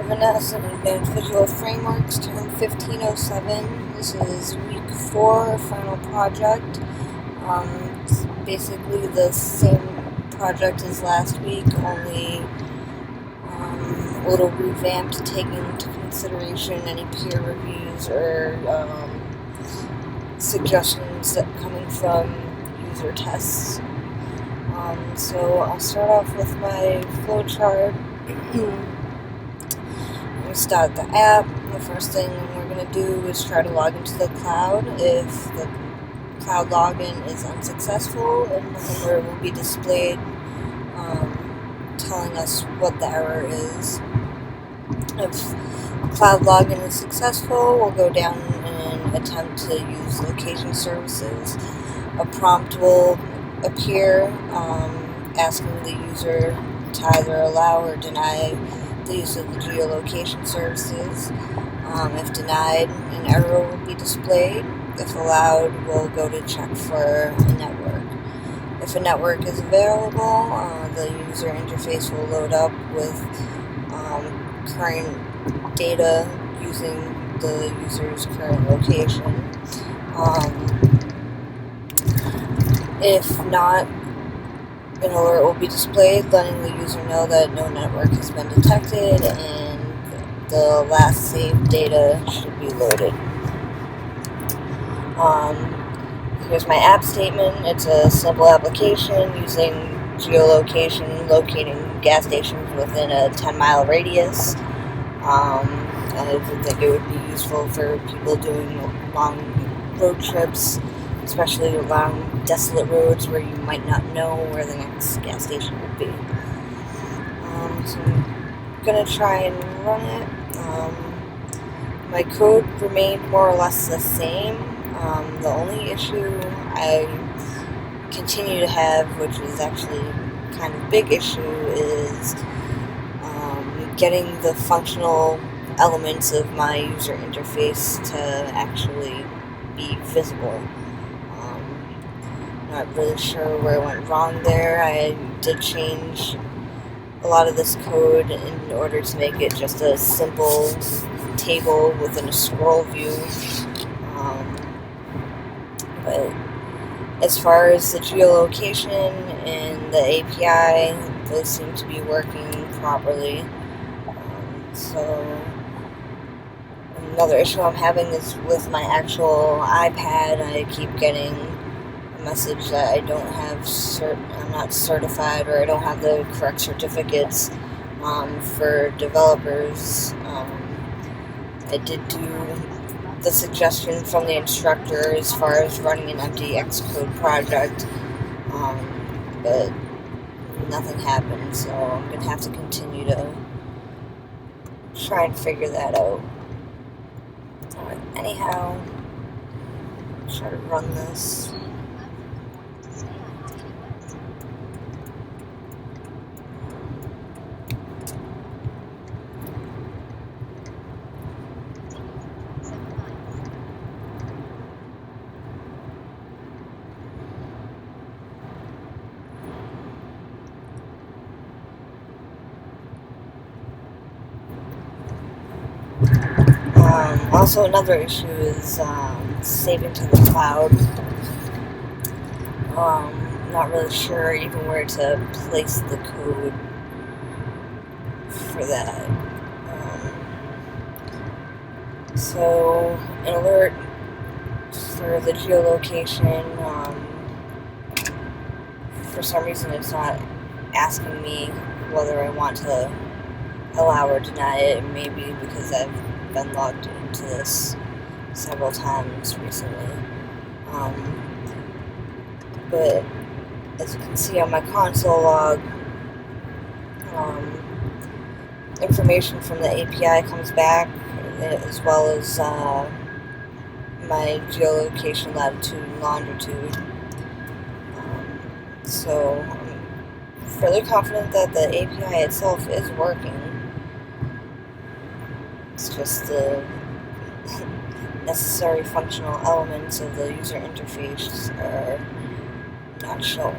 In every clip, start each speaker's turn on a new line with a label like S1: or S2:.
S1: Vanessa in Advanced Visual Frameworks, term 1507. This is week 4, final project. It's basically the same project as last week, only a little revamped, taking into consideration any peer reviews or suggestions that coming from user tests. So I'll start off with my flowchart. We start the app. The first thing we're going to do is try to log into the cloud. If the cloud login is unsuccessful, an alert will be displayed telling us what the error is. If cloud login is successful, we'll go down and attempt to use location services. A prompt will appear asking the user to either allow or deny the use of the geolocation services. If denied, an error will be displayed. If allowed, we'll go to check for a network. If a network is available, the user interface will load up with current data using the user's current location. If not, an alert will be displayed letting the user know that no network has been detected and the last saved data should be loaded. Here's my app statement. It's a simple application using geolocation, locating gas stations within a 10-mile radius. I would think it would be useful for people doing long road trips, especially along desolate roads where you might not know where the next gas station would be. So I'm going to try and run it. My code remained more or less the same. The only issue I continue to have, which is actually kind of a big issue, is getting the functional elements of my user interface to actually be visible. Not really sure where I went wrong there. I did change a lot of this code in order to make it just a simple table within a scroll view. But as far as the geolocation and the API, those seem to be working properly. So another issue I'm having is with my actual iPad. I keep getting a message that I don't have I'm not certified, or I don't have the correct certificates for developers. I did do the suggestion from the instructor as far as running an empty Xcode project, but nothing happened, so I'm going to have to continue to try and figure that out. Anyhow, try to run this. Also, another issue is saving to the cloud. Not really sure even where to place the code for that. So, an alert for the geolocation, for some reason it's not asking me whether I want to allow or deny it. Maybe because I've been logged into this several times recently. But as you can see on my console log, information from the API comes back, as well as my geolocation latitude and longitude. So I'm fairly confident that the API itself is working. It's just the necessary functional elements of the user interface are not showing.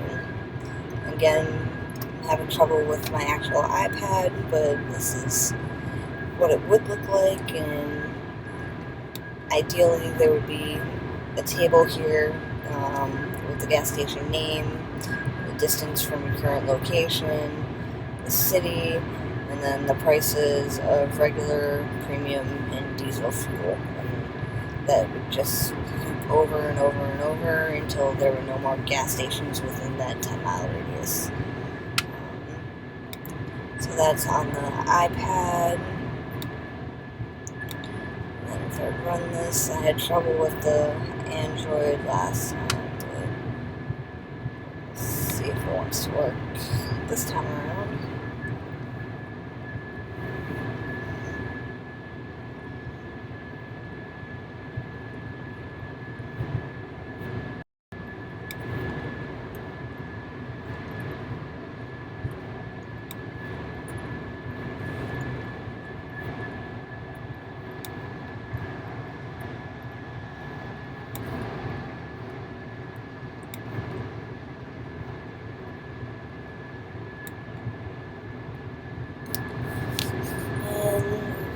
S1: Again, I'm having trouble with my actual iPad, but this is what it would look like, and ideally there would be a table here with the gas station name, the distance from your current location, the city, and then the prices of regular, premium, and diesel fuel. And that would just loop over and over and over until there were no more gas stations within that 10-mile radius. So that's on the iPad. And then if I run this, I had trouble with the Android last time. Let's see if it wants to work this time around.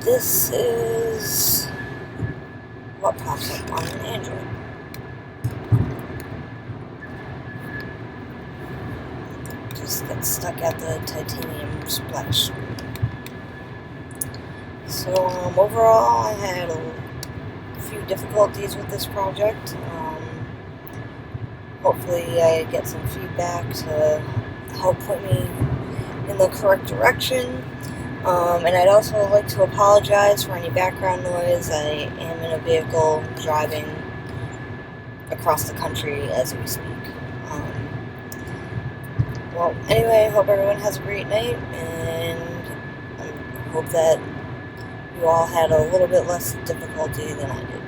S1: This is what pops up on an Android. Just get stuck at the titanium splash screen. So overall, I had a few difficulties with this project. Hopefully I get some feedback to help put me in the correct direction. And I'd also like to apologize for any background noise. I am in a vehicle driving across the country as we speak. Well, anyway, I hope everyone has a great night, and I hope that you all had a little bit less difficulty than I did.